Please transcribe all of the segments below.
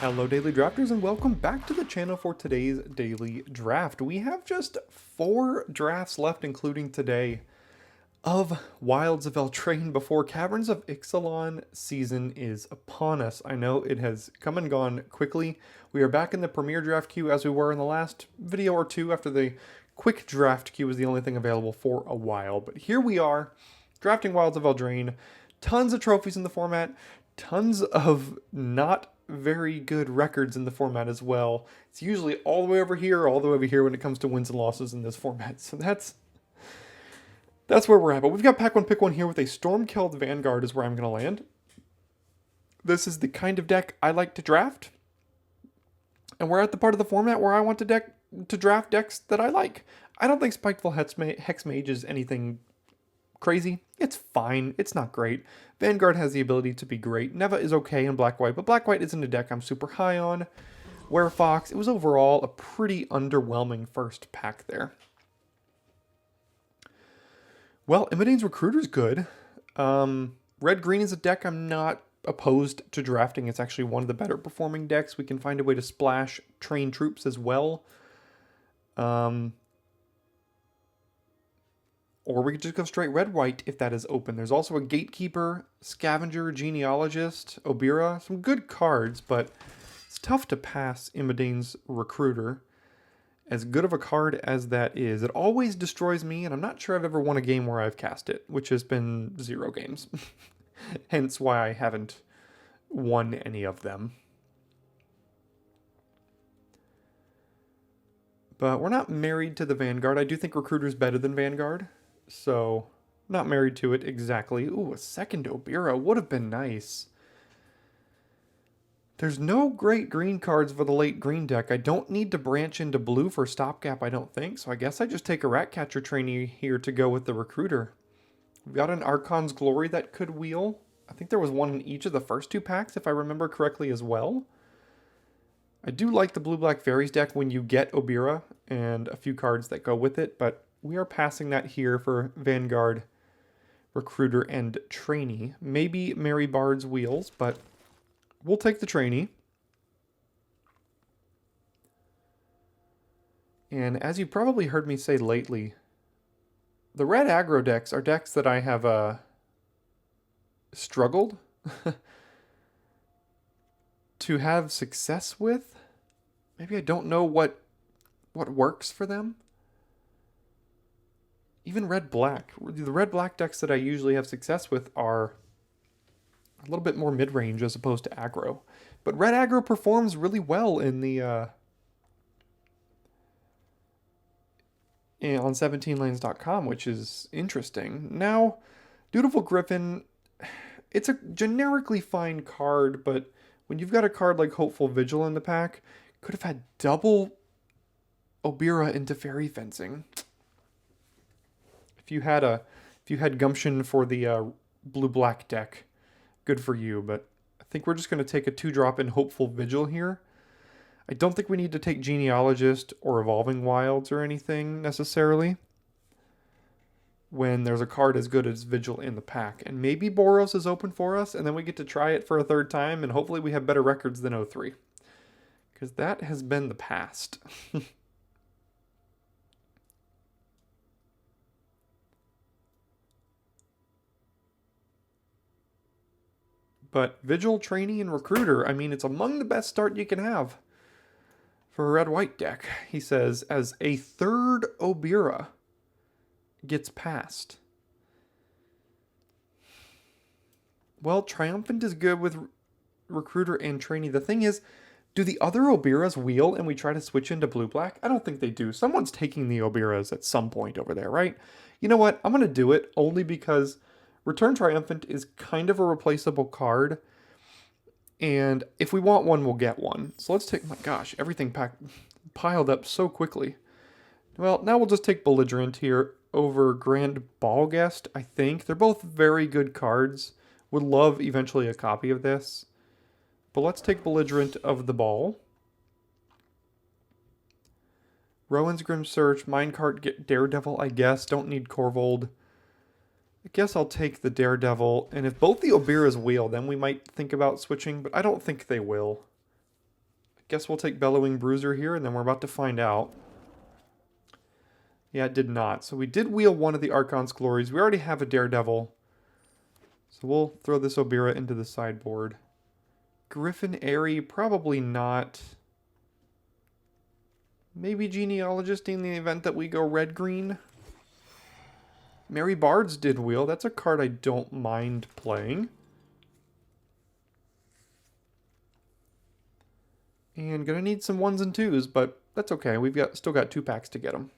Hello Daily Drafters and welcome back to the channel for today's Daily Draft. We have just 4 drafts left including today of Wilds of Eldraine before Caverns of Ixalan season is upon us. I know it has come and gone quickly. We are back in the Premier Draft queue as we were in the last video or two after the Quick Draft queue was the only thing available for a while. But here we are, drafting Wilds of Eldraine. Tons of trophies in the format, tons of not very good records in the format as well. It's usually all the way over here, all the way over here when it comes to wins and losses in this format. So that's where we're at. But we've got pack one, pick one here with a Stormkeld Vanguard is where I'm going to land. This is the kind of deck I like to draft. And we're at the part of the format where I want to draft decks that I like. I don't think Spiteful Hex Mage is anything crazy. It's fine. It's not great. Vanguard has the ability to be great. Neva is okay in Black-White, but Black-White isn't a deck I'm super high on. Werefox, it was overall a pretty underwhelming first pack there. Well, Immodane's Recruiter's good. Red-Green is a deck I'm not opposed to drafting. It's actually one of the better performing decks. We can find a way to splash train troops as well. Or we could just go straight red-white if that is open. There's also a Gatekeeper, Scavenger, Genealogist, Obira. Some good cards, but it's tough to pass Immodane's Recruiter. As good of a card as that is, it always destroys me, and I'm not sure I've ever won a game where I've cast it, which has been 0 games. Hence why I haven't won any of them. But we're not married to the Vanguard. I do think Recruiter's better than Vanguard. So, not married to it exactly. Ooh, a second Obira would have been nice. There's no great green cards for the late green deck. I don't need to branch into blue for stopgap, I don't think. So I guess I just take a Ratcatcher trainee here to go with the Recruiter. We've got an Archon's Glory that could wheel. I think there was one in each of the first 2 packs, if I remember correctly as well. I do like the Blue-Black Fairies deck when you get Obira and a few cards that go with it, but we are passing that here for Vanguard, Recruiter, and Trainee. Maybe Mary Bard's Wheels, but we'll take the Trainee. And as you probably heard me say lately, the red aggro decks are decks that I have struggled to have success with. Maybe I don't know what works for them. Even red-black. The red-black decks that I usually have success with are a little bit more mid-range as opposed to aggro. But red aggro performs really well in the on 17lanes.com, which is interesting. Now, Dutiful Griffin, it's a generically fine card, but when you've got a card like Hopeful Vigil in the pack, could have had double Obira into Fairy Fencing. If you had gumption for the blue-black deck, good for you, but I think we're just going to take a 2-drop in Hopeful Vigil here. I don't think we need to take Genealogist or Evolving Wilds or anything necessarily when there's a card as good as Vigil in the pack. And maybe Boros is open for us, and then we get to try it for a 3rd time, and hopefully we have better records than 03. Because that has been the past. But Vigil, Trainee, and Recruiter, I mean, it's among the best start you can have for a red-white deck. He says, as a 3rd Obira gets passed. Well, Triumphant is good with Recruiter and Trainee. The thing is, do the other Obiras wheel and we try to switch into blue-black? I don't think they do. Someone's taking the Obiras at some point over there, right? You know what? I'm going to do it only because Return Triumphant is kind of a replaceable card, and if we want one, we'll get one. So let's take, my gosh, everything piled up so quickly. Well, now we'll just take Belligerent here over Grand Ballguest, I think. They're both very good cards. Would love eventually a copy of this. But let's take Belligerent of the Ball. Rowan's Grim Search, Minecart, get Daredevil, I guess. Don't need Corvold. I guess I'll take the Daredevil, and if both the Obiras wheel, then we might think about switching, but I don't think they will. Guess we'll take Bellowing Bruiser here, and then we're about to find out. Yeah, it did not. So we did wheel one of the Archon's Glories. We already have a Daredevil. So we'll throw this Obira into the sideboard. Griffin Airy, probably not. Maybe Genealogist in the event that we go red-green. Mary Bards did wheel. That's a card I don't mind playing. And gonna need some 1s and 2s, but that's okay. We've still got 2 packs to get them.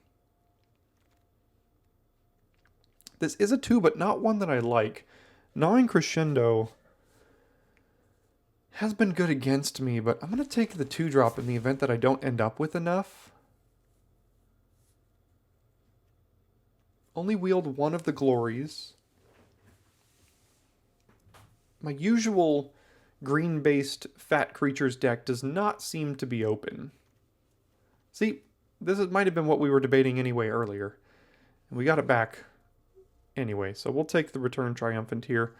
This is a 2, but not one that I like. Gnawing Crescendo has been good against me, but I'm going to take the 2-drop in the event that I don't end up with enough. Only wheeled one of the Glories. My usual green-based Fat Creatures deck does not seem to be open. See, this might have been what we were debating anyway earlier. And we got it back anyway, so we'll take the Return Triumphant here.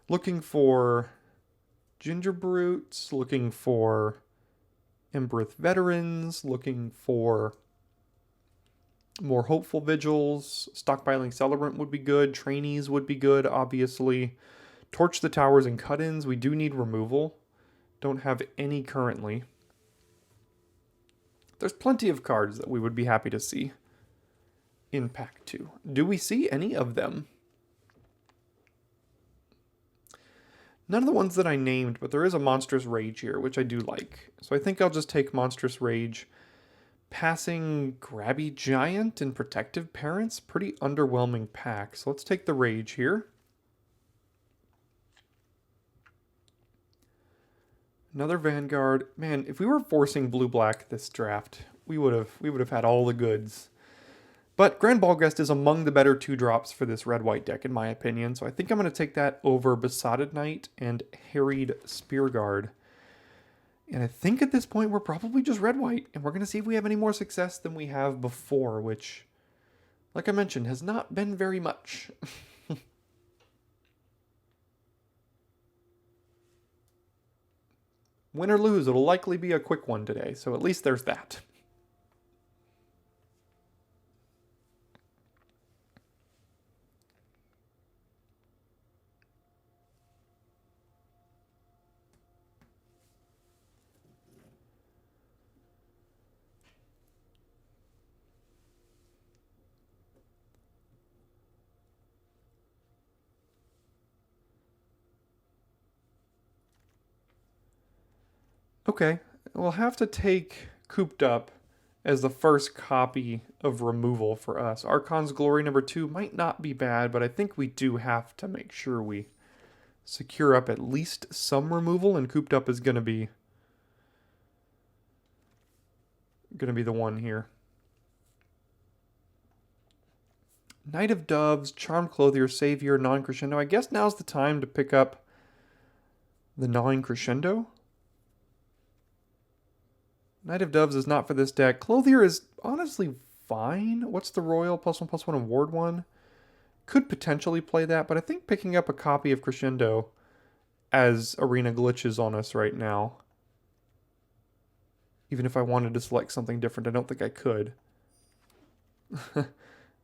Looking for Ginger Brutes, looking for Embereth Veterans, looking for more Hopeful Vigils. Stockpiling Celebrant would be good. Trainees would be good, obviously. Torch the Towers and Cut-ins. We do need removal. Don't have any currently. There's plenty of cards that we would be happy to see in Pack 2. Do we see any of them? None of the ones that I named, but there is a Monstrous Rage here, which I do like. So I think I'll just take Monstrous Rage. Passing Grabby Giant and Protective Parents. Pretty underwhelming pack. So let's take the Rage here. Another Vanguard. Man, if we were forcing blue-black this draft, we would have had all the goods. But Grand Balgest is among the better 2-drops for this red-white deck, in my opinion. So I think I'm going to take that over Besotted Knight and Harried Spearguard. And I think at this point we're probably just red-white. And we're going to see if we have any more success than we have before, which, like I mentioned, has not been very much. Win or lose, it'll likely be a quick one today. So at least there's that. Okay, we'll have to take Cooped Up as the first copy of removal for us. Archon's Glory number 2 might not be bad, but I think we do have to make sure we secure up at least some removal, and Cooped Up is going to be the one here. Knight of Doves, Charmed Clothier, Savior, Gnawing Crescendo. I guess now's the time to pick up the Gnawing Crescendo. Knight of Doves is not for this deck. Clothier is honestly fine. What's the Royal? +1/+1 and Ward 1. Could potentially play that, but I think picking up a copy of Crescendo as Arena glitches on us right now. Even if I wanted to select something different, I don't think I could.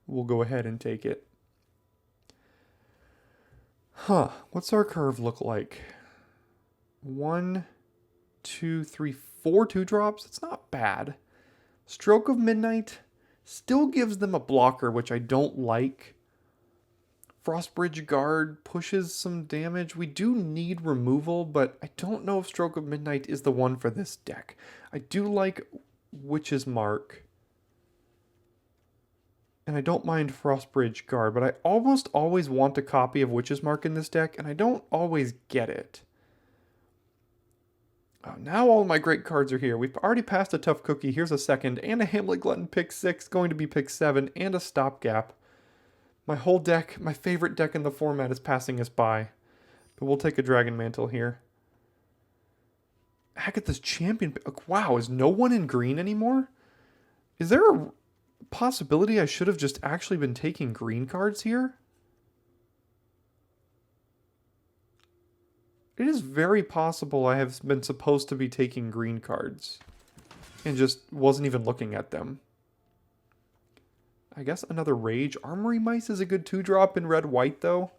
We'll go ahead and take it. Huh. What's our curve look like? 1, 2, 3, 4 2-drops. It's not bad. Stroke of Midnight still gives them a blocker, which I don't like. Frostbridge Guard pushes some damage. We do need removal, but I don't know if Stroke of Midnight is the one for this deck. I do like Witch's Mark. And I don't mind Frostbridge Guard, but I almost always want a copy of Witch's Mark in this deck, and I don't always get it. Oh, now all my great cards are here. We've already passed a Tough Cookie. Here's a second, and a Hamlet Glutton pick 6, going to be pick 7, and a Stopgap. My whole deck, my favorite deck in the format, is passing us by. But we'll take a Dragon Mantle here. Agatha's Champion. Wow, is no one in green anymore? Is there a possibility I should have just actually been taking green cards here? It is very possible I have been supposed to be taking green cards and just wasn't even looking at them. I guess another Rage. Armory Mice is a good 2-drop in red-white, though.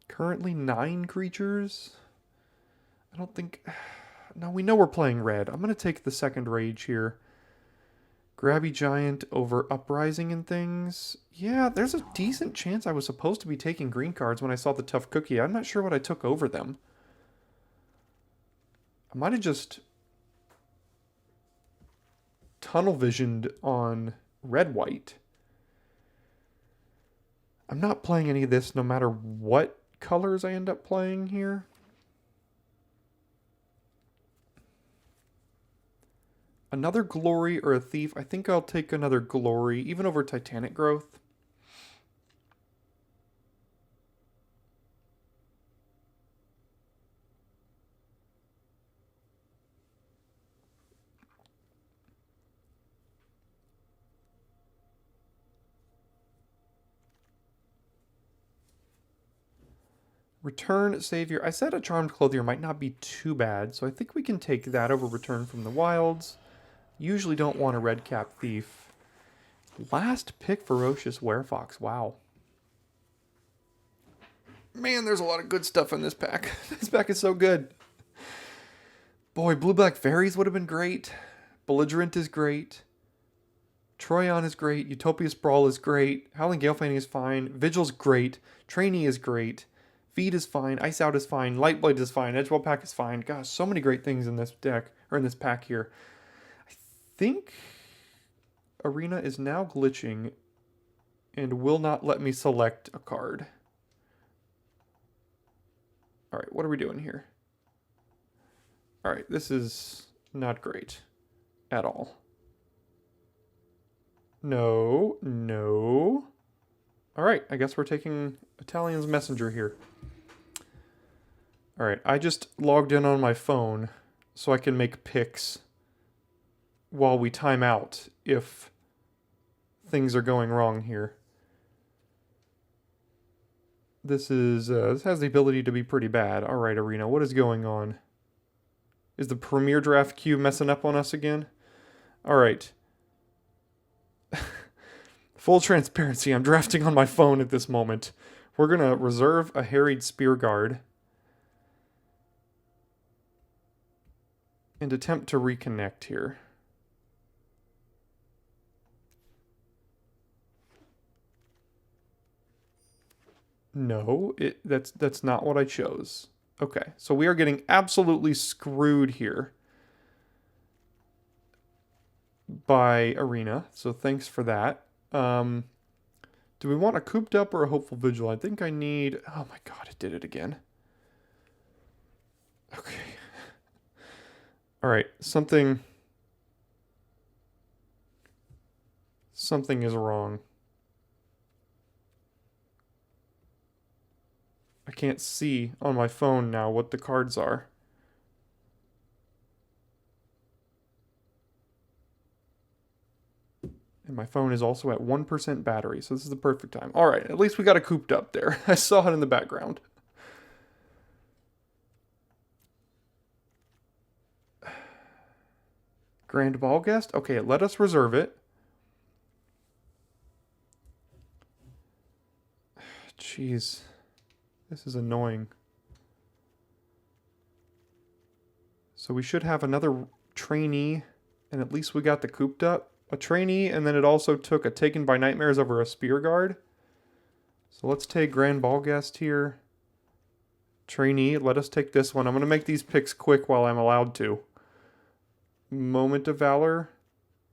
Currently 9 creatures. I don't think... No, we know we're playing red. I'm going to take the second Rage here. Grabby Giant over Uprising and things. Yeah, there's a decent chance I was supposed to be taking green cards when I saw the Tough Cookie. I'm not sure what I took over them. I might have just tunnel visioned on red-white. I'm not playing any of this no matter what colors I end up playing here. Another Glory or a Thief. I think I'll take another Glory, even over Titanic Growth. Return Savior. I said a Charmed Clothier might not be too bad, so I think we can take that over Return from the Wilds. Usually don't want a Red Cap Thief. Last pick, Ferocious Werefox. Wow. Man, there's a lot of good stuff in this pack. This pack is so good. Boy, Blue-Black Fairies would have been great. Belligerent is great. Troyon is great. Utopia Sprawl is great. Howling Gale Fanning is fine. Vigil's great. Trainee is great. Feed is fine. Ice Out is fine. Lightblade is fine. Edgewell Pack is fine. Gosh, so many great things in this deck, or in this pack here. I think Arena is now glitching and will not let me select a card. Alright, what are we doing here? Alright, this is not great at all. No, no. Alright, I guess we're taking Italian's Messenger here. Alright, I just logged in on my phone so I can make picks while we time out if things are going wrong here. This has the ability to be pretty bad. Alright, Arena, what is going on? Is the Premier Draft queue messing up on us again? Alright. Full transparency, I'm drafting on my phone at this moment. We're going to reserve a Harried Spear Guard and attempt to reconnect here. No, that's not what I chose. Okay, so we are getting absolutely screwed here by Arena, so thanks for that. Do we want a Cooped Up or a Hopeful Vigil? I think I need... Oh my god, it did it again. Okay. Alright, something is wrong. I can't see on my phone now what the cards are. And my phone is also at 1% battery, so this is the perfect time. Alright, at least we got it cooped up there. I saw it in the background. Grand Ball Guest? Okay, let us reserve it. Jeez. This is annoying. So we should have another trainee, and at least we got the cooped up. A trainee, and then it also took a Taken by Nightmares over a Spear Guard. So let's take Grand Ball Guest here. Trainee, let us take this one. I'm going to make these picks quick while I'm allowed to. Moment of Valor.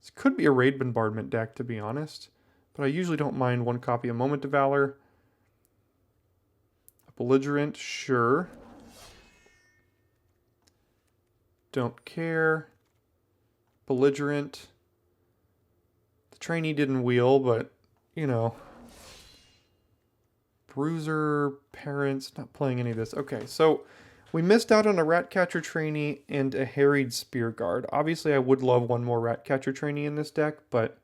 This could be a Raid Bombardment deck, to be honest. But I usually don't mind one copy of Moment of Valor. A Belligerent, sure. Don't care. Belligerent. The trainee didn't wheel, but, you know. Bruiser, Parents, not playing any of this. Okay, so we missed out on a Ratcatcher trainee and a Harried Spear Guard. Obviously, I would love one more Ratcatcher trainee in this deck, but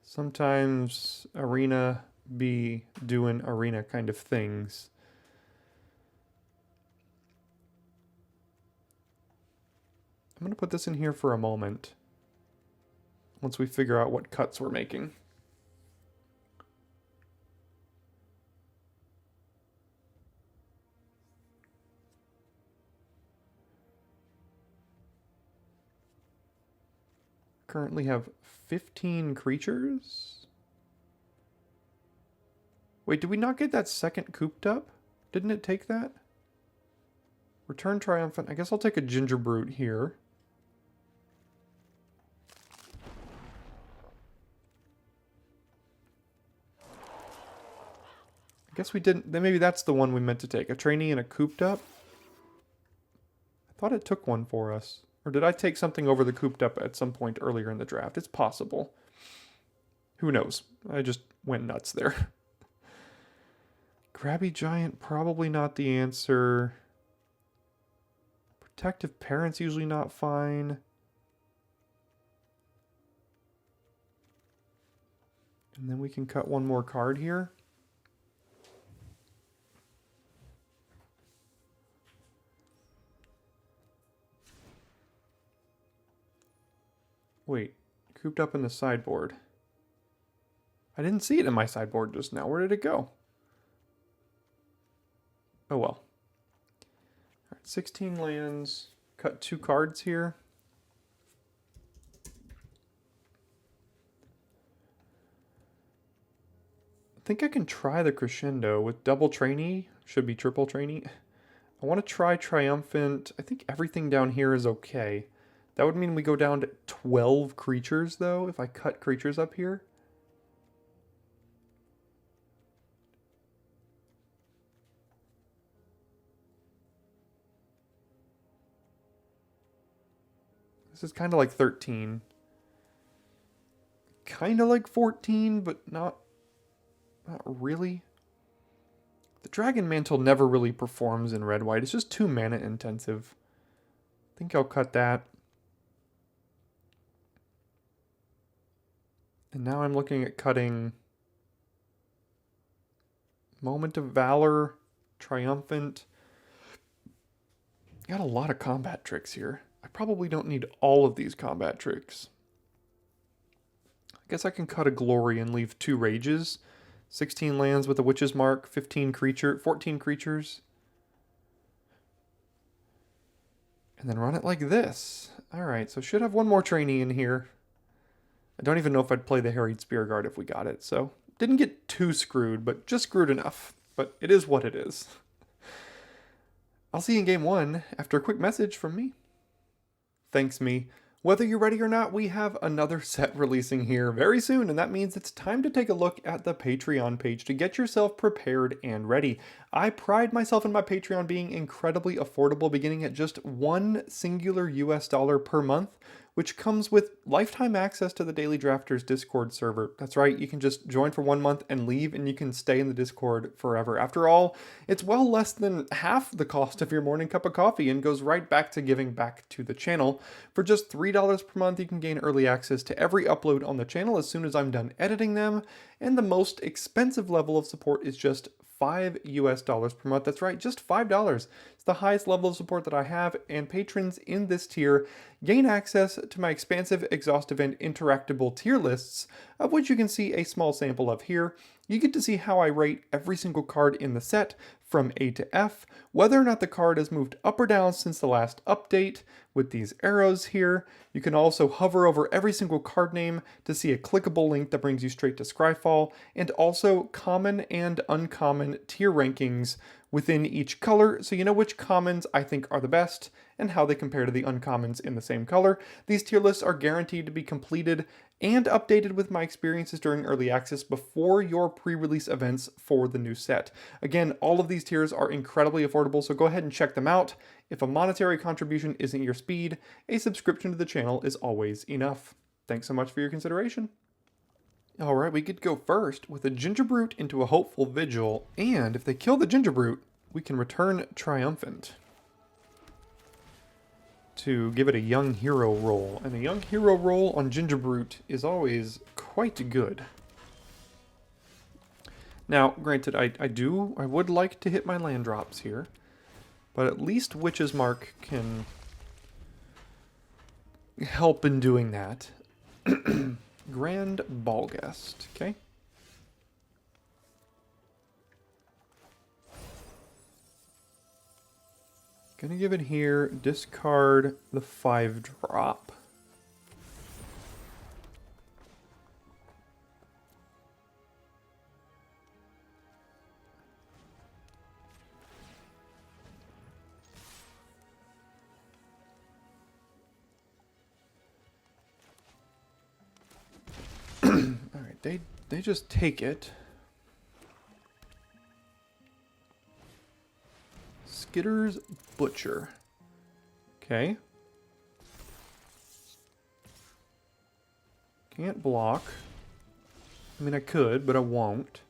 sometimes Arena be doing Arena kind of things. I'm going to put this in here for a moment. Once we figure out what cuts we're making. Currently have 15 creatures. Wait, did we not get that second cooped up? Didn't it take that? Return Triumphant. I guess I'll take a Ginger Brute here. I guess we didn't. Then maybe that's the one we meant to take. A trainee and a cooped up. I thought it took one for us. Or did I take something over the cooped up at some point earlier in the draft? It's possible. Who knows? I just went nuts there. Grabby Giant, probably not the answer. Protective Parent's usually not fine. And then we can cut one more card here. Wait, cooped up in the sideboard. I didn't see it in my sideboard just now. Where did it go? Oh well. All right, 16 lands. Cut 2 cards here. I think I can try the Crescendo with double trainee. Should be triple trainee. I want to try Triumphant. I think everything down here is okay. That would mean we go down to 12 creatures, though, if I cut creatures up here. This is kind of like 13. Kind of like 14, but not really. The Dragon Mantle never really performs in red-white. It's just too mana intensive. I think I'll cut that. And now I'm looking at cutting Moment of Valor, Triumphant. Got a lot of combat tricks here. I probably don't need all of these combat tricks. I guess I can cut a Glory and leave 2 Rages. 16 lands with a Witch's Mark, 14 creatures. And then run it like this. Alright, so should have one more trainee in here. I don't even know if I'd play the Harried Spearguard if we got it, so didn't get too screwed, but just screwed enough. But it is what it is. I'll see you in game 1 after a quick message from me. Thanks, me. Whether you're ready or not, we have another set releasing here very soon, and that means it's time to take a look at the Patreon page to get yourself prepared and ready. I pride myself in my Patreon being incredibly affordable, beginning at just $1 singular US dollar per month, which comes with lifetime access to the Daily Drafters Discord server. That's right, you can just join for 1 month and leave, and you can stay in the Discord forever. After all, it's well less than half the cost of your morning cup of coffee and goes right back to giving back to the channel. For just $3 per month, you can gain early access to every upload on the channel as soon as I'm done editing them, and the most expensive level of support is just $5 US per month. That's right, just $5. It's the highest level of support that I have, and patrons in this tier gain access to my expansive, exhaustive, and interactable tier lists, of which you can see a small sample of here. You get to see how I rate every single card in the set from A to F, whether or not the card has moved up or down since the last update with these arrows here. You can also hover over every single card name to see a clickable link that brings you straight to Scryfall, and also common and uncommon tier rankings within each color, so you know which commons I think are the best and how they compare to the uncommons in the same color. These tier lists are guaranteed to be completed and updated with my experiences during early access before your pre-release events for the new set. Again, all of these tiers are incredibly affordable, so go ahead and check them out. If a monetary contribution isn't your speed, a subscription to the channel is always enough. Thanks so much for your consideration. Alright, we could go first with a Ginger Brute into a Hopeful Vigil, and if they kill the Ginger Brute, we can return Triumphant to give it a Young Hero roll. And a Young Hero roll on Ginger Brute is always quite good. Now, granted, I would like to hit my land drops here, but at least Witch's Mark can help in doing that. Grand Ballgast, okay. Gonna give it here, discard the 5-drop. Alright, they just take it. Skitter's Butcher. Okay. Can't block. I mean, I could, but I won't.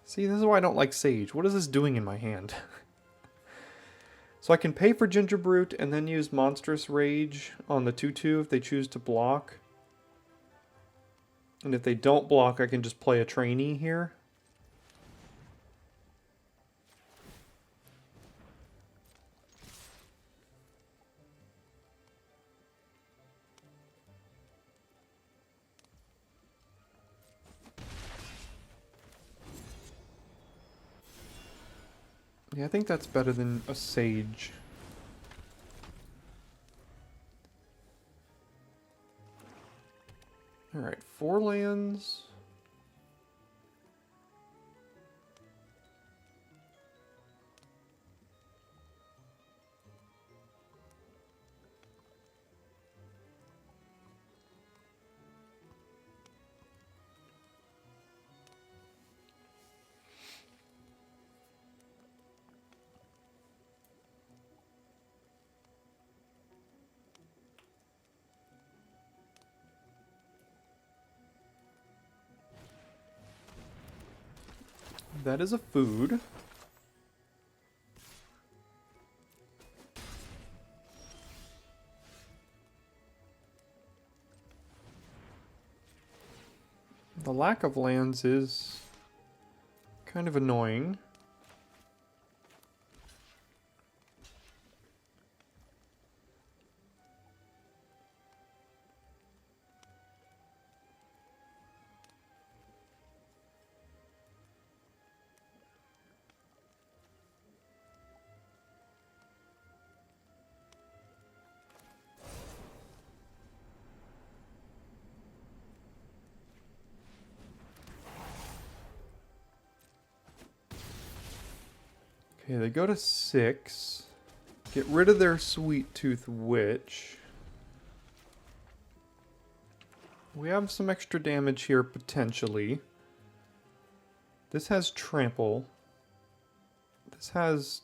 See, this is why I don't like Sage. What is this doing in my hand? So I can pay for Ginger Brute and then use Monstrous Rage on the 2/2 if they choose to block. And if they don't block, I can just play a trainee here. Yeah, I think that's better than a Sage. Alright, 4 lands. That is a food. The lack of lands is kind of annoying. Okay, they go to 6. Get rid of their Sweet Tooth Witch. We have some extra damage here, potentially. This has Trample. This has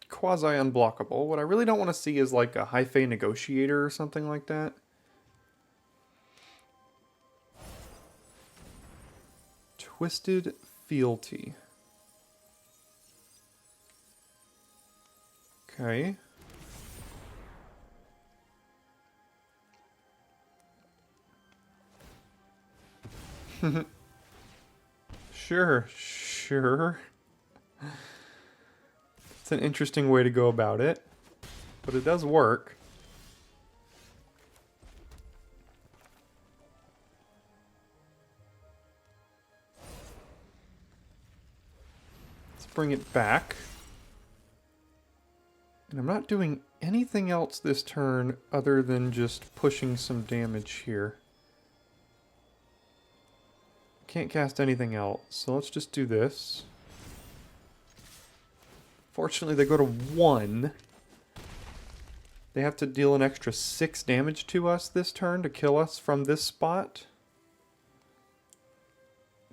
quasi-unblockable. What I really don't want to see is like a High-Fae Negotiator or something like that. Twisted Fealty. Okay. Sure. It's an interesting way to go about it, but it does work. Let's bring it back. And I'm not doing anything else this turn other than just pushing some damage here. Can't cast anything else, so let's just do this. Fortunately, they go to 1. They have to deal an extra 6 damage to us this turn to kill us from this spot.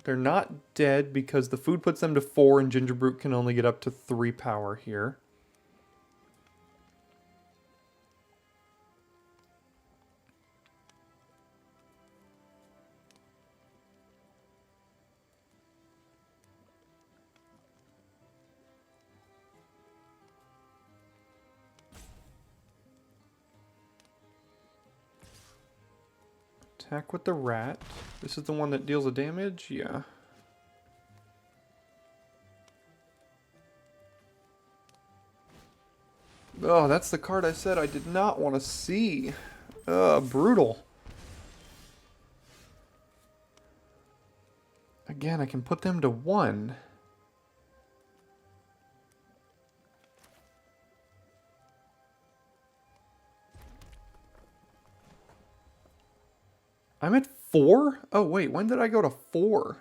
They're not dead because the food puts them to 4 and Ginger Brute can only get up to 3 power here. Attack with the rat. This is the one that deals the damage? Yeah. Oh, that's the card I said I did not want to see. Brutal. Again, I can put them to 1. I'm at 4? Oh, wait, when did I go to 4?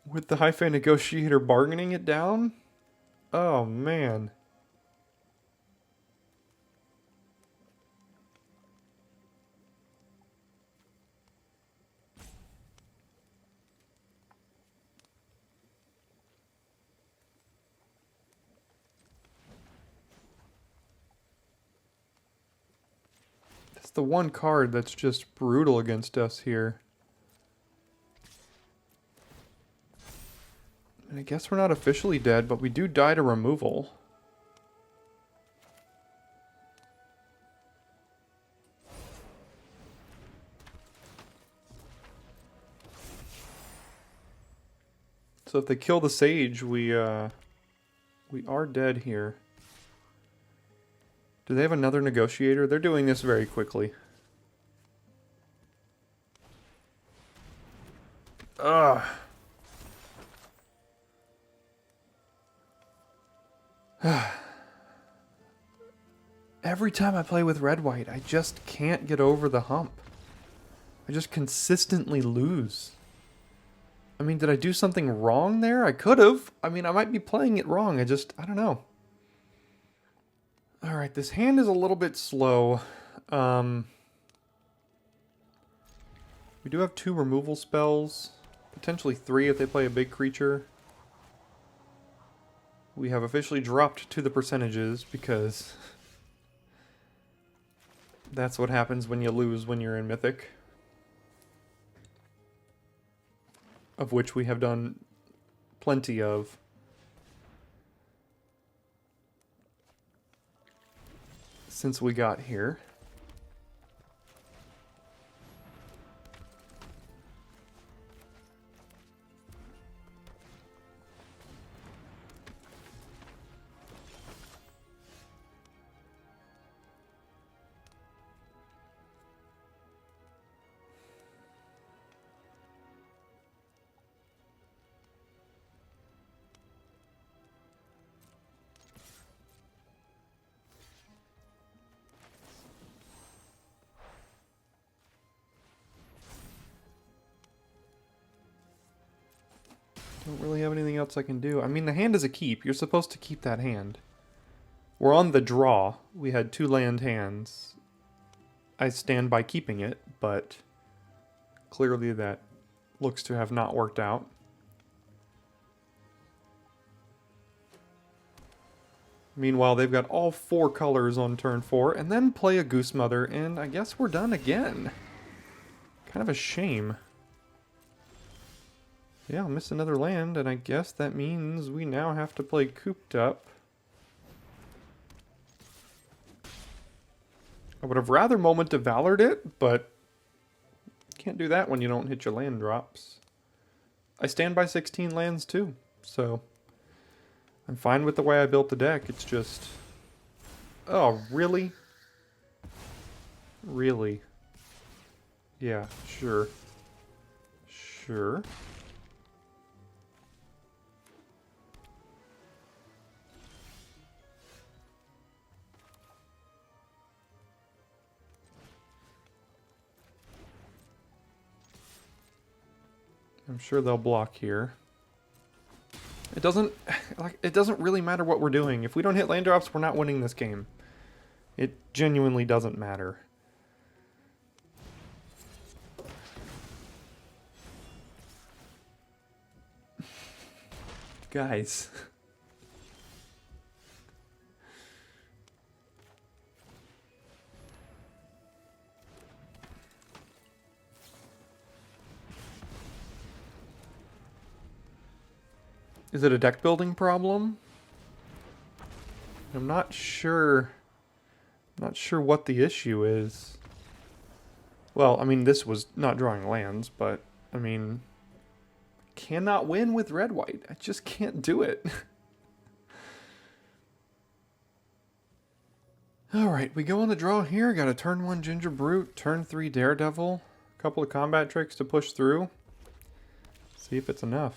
With the High-Fan Negotiator bargaining it down? Oh, man. That's the one card that's just brutal against us here. And I guess we're not officially dead, but we do die to removal. So if they kill the Sage, we are dead here. Do they have another Negotiator? They're doing this very quickly. Ugh. Every time I play with red-white, I just can't get over the hump. I just consistently lose. I mean, did I do something wrong there? I could have. I mean, I might be playing it wrong. I don't know. Alright, this hand is a little bit slow. We do have 2 removal spells. Potentially 3 if they play a big creature. We have officially dropped to the percentages because that's what happens when you lose when you're in Mythic. Of which we have done plenty of. Since we got here. Don't really have anything else I can do. I mean, the hand is a keep. You're supposed to keep that hand. We're on the draw. We had 2 land hands. I stand by keeping it, but clearly that looks to have not worked out. Meanwhile, they've got all 4 colors on turn 4, and then play a Goose Mother, and I guess we're done again. Kind of a shame. Yeah, I'll miss another land, and I guess that means we now have to play Cooped Up. I would have rather Moment of Valored it, but can't do that when you don't hit your land drops. I stand by 16 lands too, so I'm fine with the way I built the deck. It's just... Oh, really? Really? Yeah, sure. Sure. I'm sure they'll block here. It doesn't really matter what we're doing. If we don't hit land drops, we're not winning this game. It genuinely doesn't matter. Guys. Is it a deck building problem? I'm not sure Not sure what the issue is. Well, I mean, this was not drawing lands, but, I mean, cannot win with red-white. I just can't do it. Alright, we go on the draw here. Got a turn 1 Ginger Brute, turn 3 Daredevil. A couple of combat tricks to push through. See if it's enough.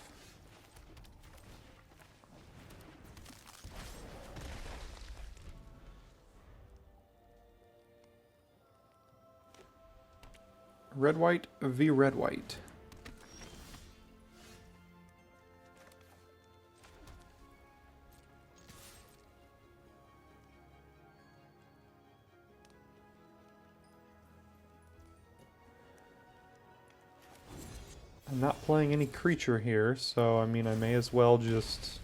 Red-white v red-white. I'm not playing any creature here, so I mean I may as well just...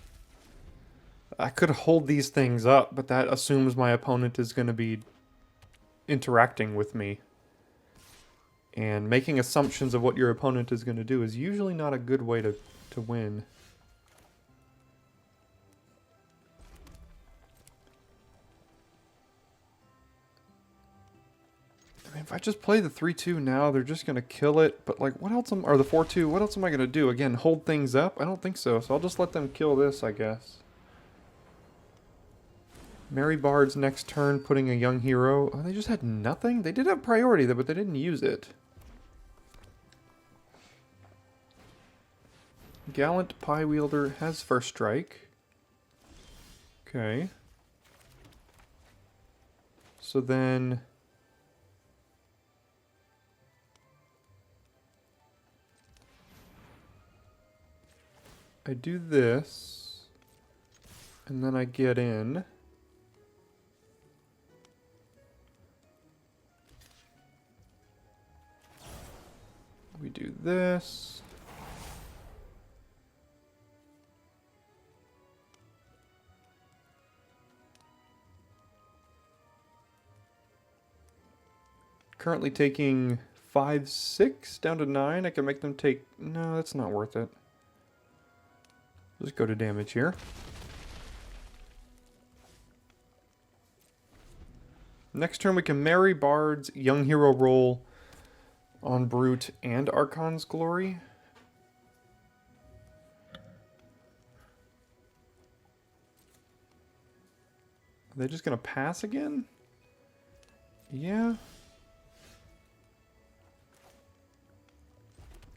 I could hold these things up, but that assumes my opponent is going to be interacting with me. And making assumptions of what your opponent is going to do is usually not a good way to win. I mean, if I just play the 3-2 now, they're just going to kill it. But, like, what else or the 4-2, what else am I going to do? Again, hold things up? I don't think so. So I'll just let them kill this, I guess. Merry Bard's next turn, putting a young hero. Oh, they just had nothing? They did have priority, but they didn't use it. Gallant Pie Wielder has first strike. Okay. So then... I do this, and then I get in. We do this. Currently taking 5, 6 down to 9. I can make them take... No, that's not worth it. Just go to damage here. Next turn we can Merry Bard's Young Hero roll on Brute and Archon's Glory. Are they just going to pass again? Yeah.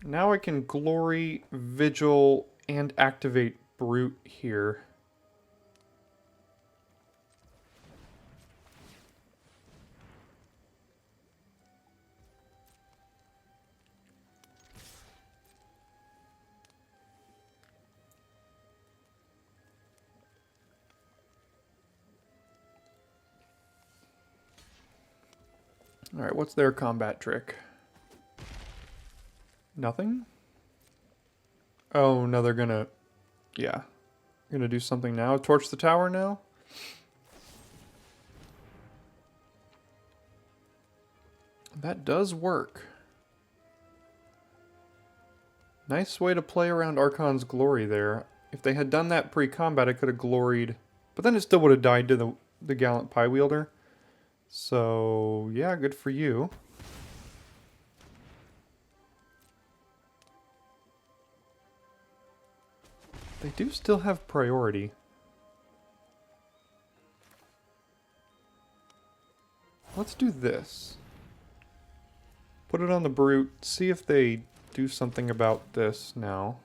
Now I can Glory, Vigil, and activate Brute here. Alright, what's their combat trick? Nothing? Oh, no, they're gonna... Yeah. Gonna do something now. Torch the tower now? That does work. Nice way to play around Archon's Glory there. If they had done that pre-combat, I could have gloried. But then it still would have died to the Gallant Pie Wielder. So, yeah, good for you. They do still have priority. Let's do this. Put it on the Brute. See if they do something about this now.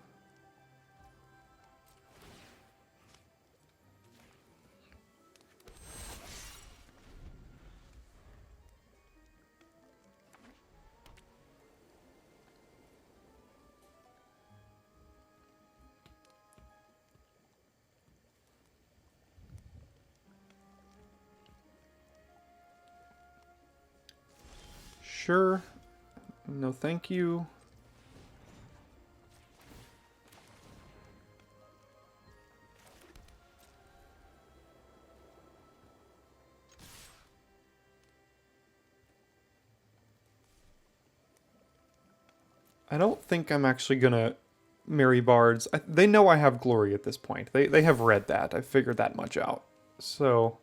Sure. No, thank you. I don't think I'm actually gonna Merry Bards. They know I have Glory at this point. They have read that. I figured that much out. So...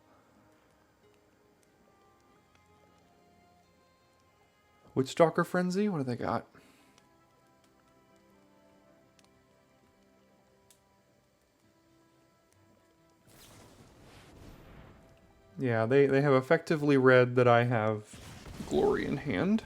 Witchstalker Frenzy, what do they got? Yeah, they have effectively read that I have Glory in hand.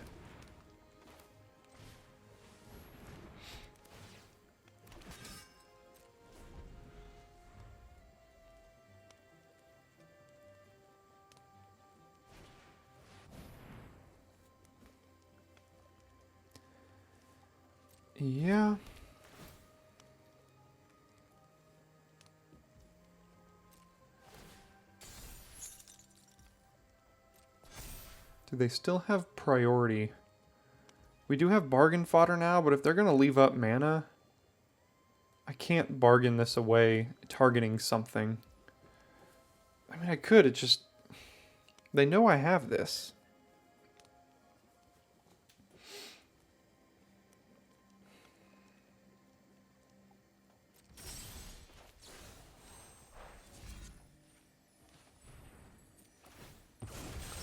Yeah. Do they still have priority? We do have bargain fodder now, but if they're going to leave up mana, I can't bargain this away targeting something. I mean, I could, it just... They know I have this.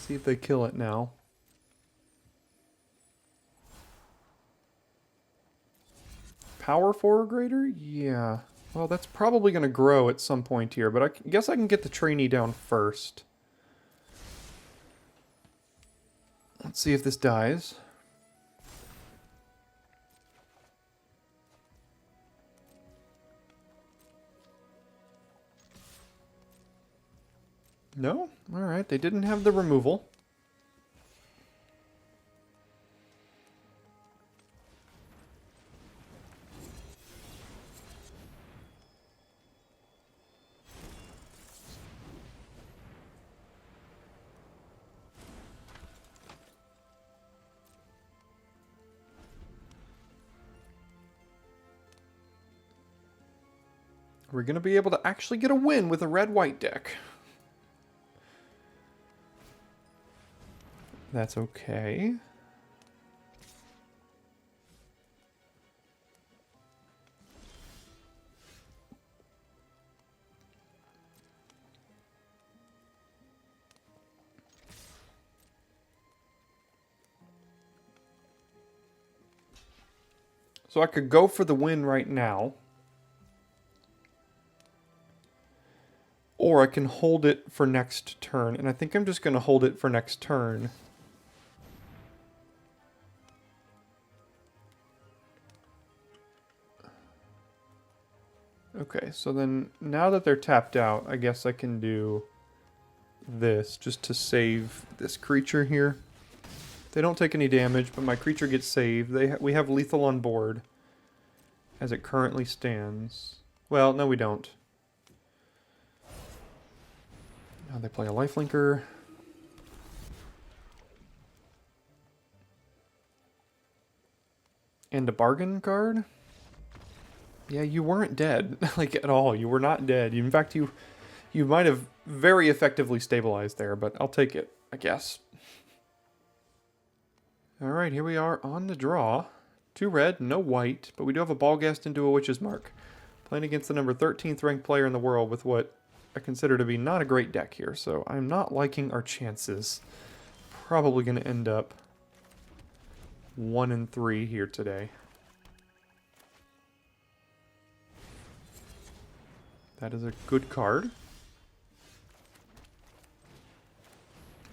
See if they kill it now. Power 4 or greater? Yeah. Well, that's probably going to grow at some point here, but I guess I can get the trainee down first. Let's see if this dies. No? Alright, they didn't have the removal. We're going to be able to actually get a win with a red-white deck. That's okay. So I could go for the win right now. Or I can hold it for next turn. And I think I'm just going to hold it for next turn. Okay, so then now that they're tapped out, I guess I can do this just to save this creature here. They don't take any damage, but my creature gets saved. We have lethal on board as it currently stands. Well, no we don't. Now they play a lifelinker. And a bargain card? Yeah, you weren't dead, like, at all. You were not dead. In fact, you might have very effectively stabilized there, but I'll take it, I guess. Alright, here we are on the draw. 2 red, no white, but we do have a Ballgast into a Witch's Mark. Playing against the number 13th ranked player in the world with what I consider to be not a great deck here, so I'm not liking our chances. Probably going to end up 1-3 here today. That is a good card.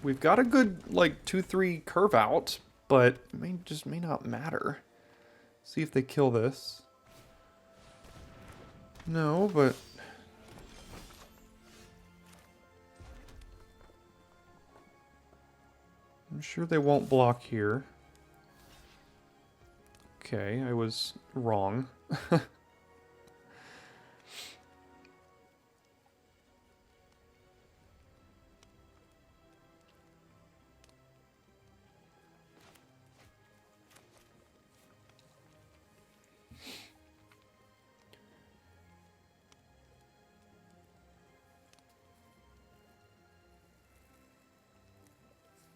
We've got a good, like, 2-3 curve out, but it just may not matter. See if they kill this. No, but... I'm sure they won't block here. Okay, I was wrong.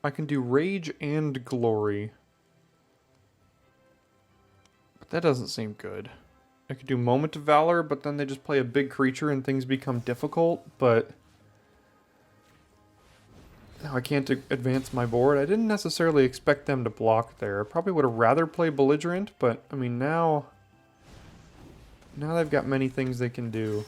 I can do Rage and Glory. But that doesn't seem good. I could do Moment of Valor, but then they just play a big creature and things become difficult, but... Now I can't advance my board. I didn't necessarily expect them to block there. I probably would have rather played Belligerent, but I mean now they've got many things they can do.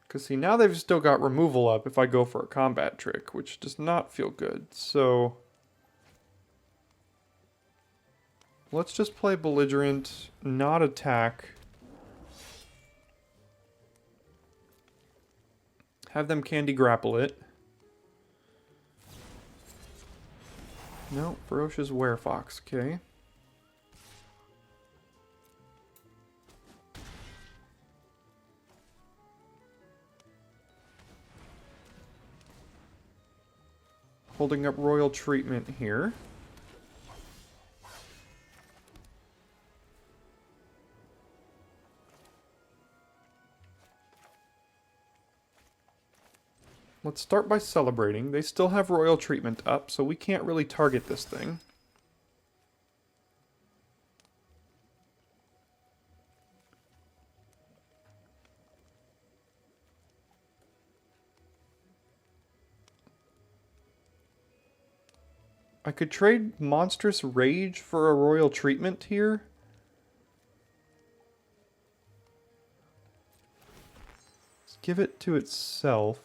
Because see, now they've still got removal up if I go for a combat trick, which does not feel good. So let's just play Belligerent, not attack. Have them candy grapple it. No, Ferocious Werefox, okay. Holding up Royal Treatment here. Let's start by celebrating. They still have Royal Treatment up, so we can't really target this thing. I could trade Monstrous Rage for a Royal Treatment here. Let's give it to itself.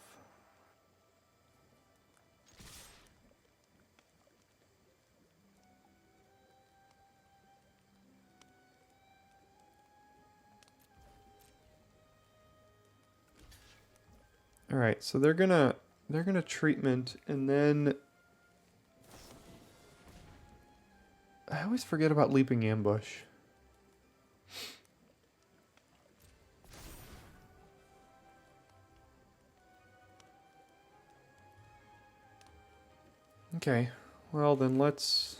All right, so they're gonna treatment, and then I always forget about Leaping Ambush. Okay, well then let's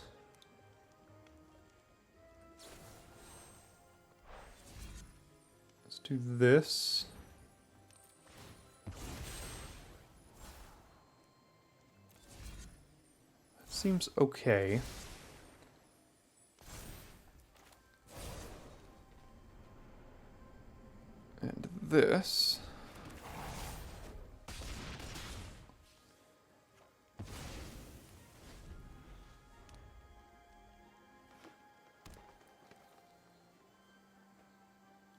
do this. Seems okay. And this.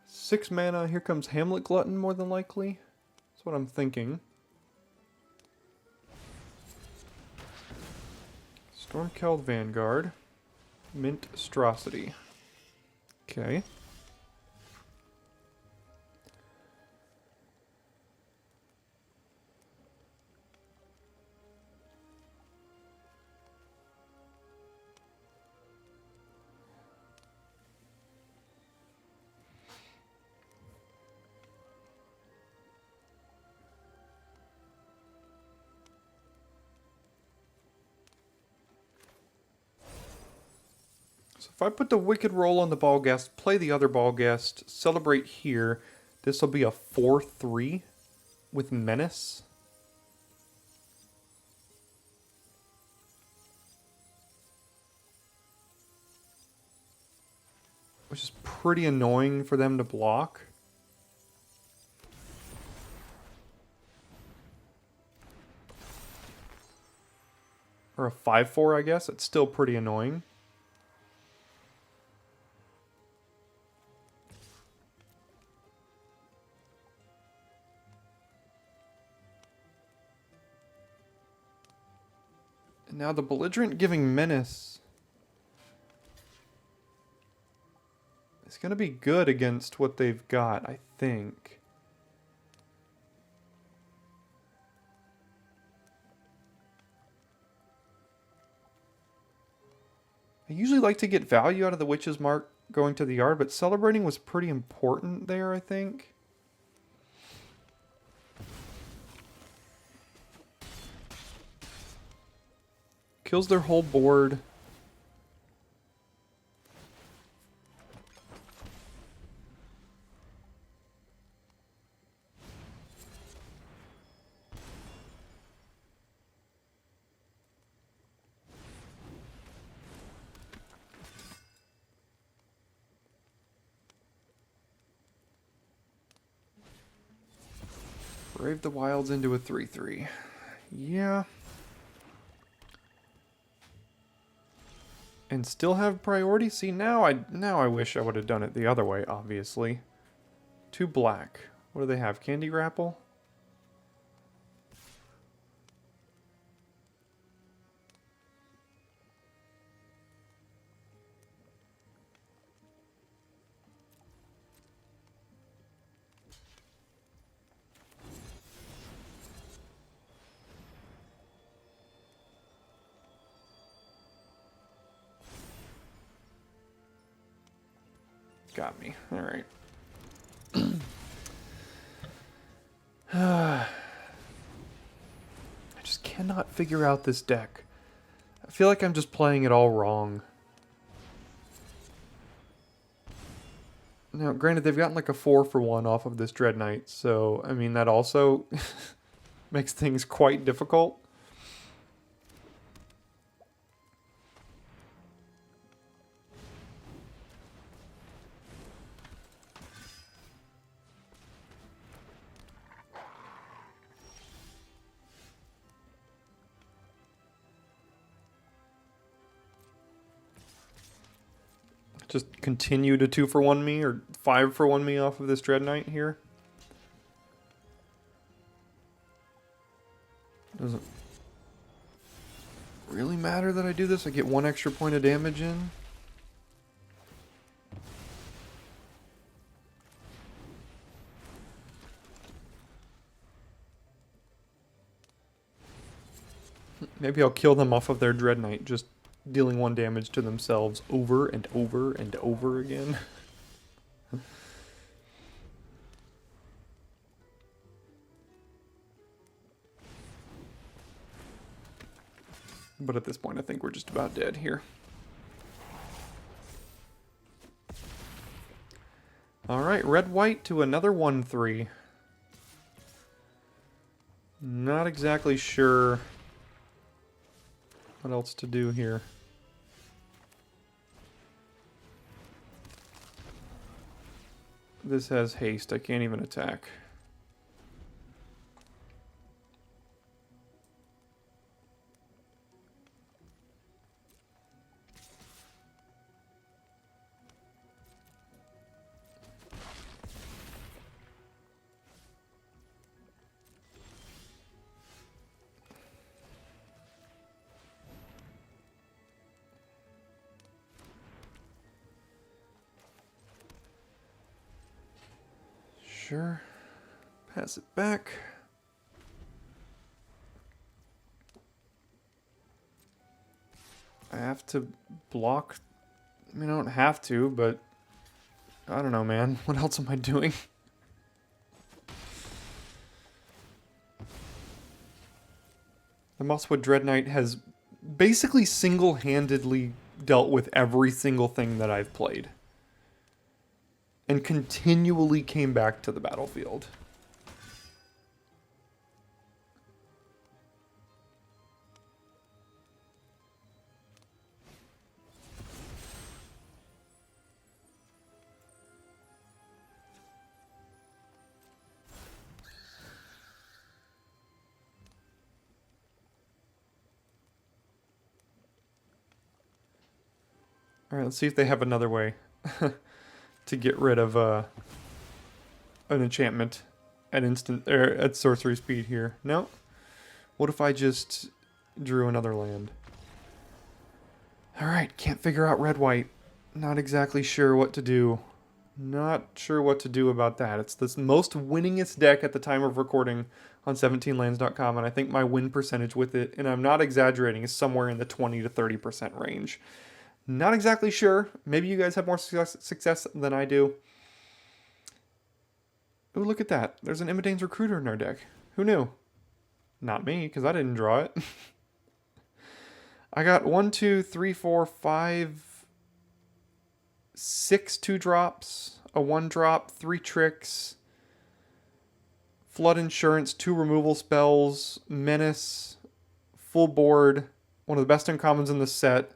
Six mana, here comes Hamlet Glutton more than likely. That's what I'm thinking. Stormceld Vanguard. Mint Astrocity. Okay. So if I put the Wicked Roll on the Ballgast, play the other Ballgast, celebrate here, this will be a 4/3 with Menace. Which is pretty annoying for them to block. Or a 5/4, I guess. It's still pretty annoying. And now the Belligerent giving Menace is going to be good against what they've got, I think. I usually like to get value out of the Witch's Mark going to the yard, but celebrating was pretty important there, I think. Kills their whole board. Brave the Wilds into a 3/3. Yeah. And still have priority? See, now I wish I would have done it the other way, obviously. 2 black. What do they have? Candy Grapple? Got me. Alright. I just cannot figure out this deck. I feel like I'm just playing it all wrong. Now, granted, they've gotten like a 4-for-1 off of this Dread Knight, so, I mean, that also makes things quite difficult. Just continue to 2-for-1 me or 5-for-1 me off of this Dread Knight here. Doesn't really matter that I do this. I get 1 extra point of damage in. Maybe I'll kill them off of their Dread Knight, just dealing 1 damage to themselves over and over and over again. But at this point, I think we're just about dead here. Alright, red-white to another 1/3. Not exactly sure what else to do here. This has haste. I can't even attack. Sure. Pass it back. I have to block. I mean, I don't have to, but I don't know, man. What else am I doing? The Mosswood Dread Knight has basically single-handedly dealt with every single thing that I've played. And continually came back to the battlefield. Alright, let's see if they have another way to get rid of an enchantment at instant or at sorcery speed here. No? What if I just drew another land? Alright, can't figure out red-white. Not exactly sure what to do. Not sure what to do about that. It's the most winningest deck at the time of recording on 17lands.com, and I think my win percentage with it, and I'm not exaggerating, is somewhere in the 20 to 30% range. Not exactly sure. Maybe you guys have more success than I do. Oh, look at that. There's an Imidane's Recruiter in our deck. Who knew? Not me, because I didn't draw it. I got 1, 2, 3, 4, 5, 6 2-drops, a 1-drop, 3 tricks, Flood Insurance, 2 removal spells, Menace, full board, one of the best uncommons in the set.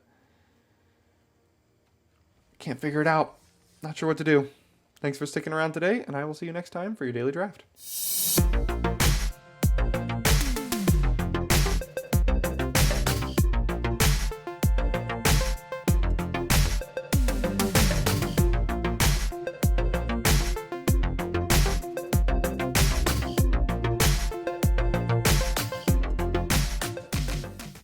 Can't figure it out. Not sure what to do. Thanks for sticking around today, and I will see you next time for your daily draft.